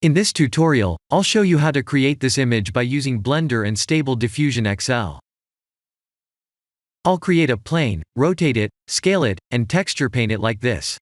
In this tutorial, I'll show you how to create this image by using Blender and Stable Diffusion XL. I'll create a plane, rotate it, scale it, and texture paint it like this.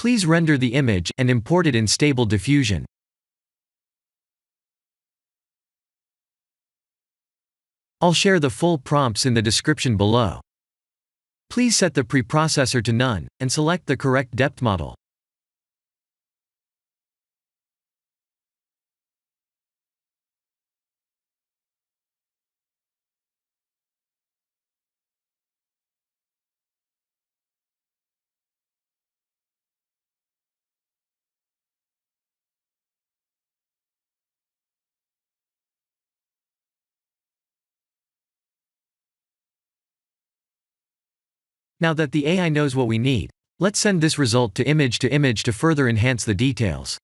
Please render the image and import it in Stable Diffusion. I'll share the full prompts in the description below. Please set the preprocessor to none, and select the correct depth model. Now that the AI knows what we need, let's send this result to image to further enhance the details.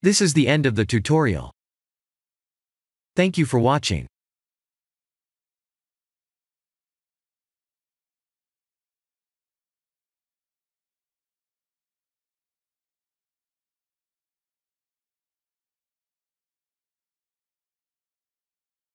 This is the end of the tutorial. Thank you for watching.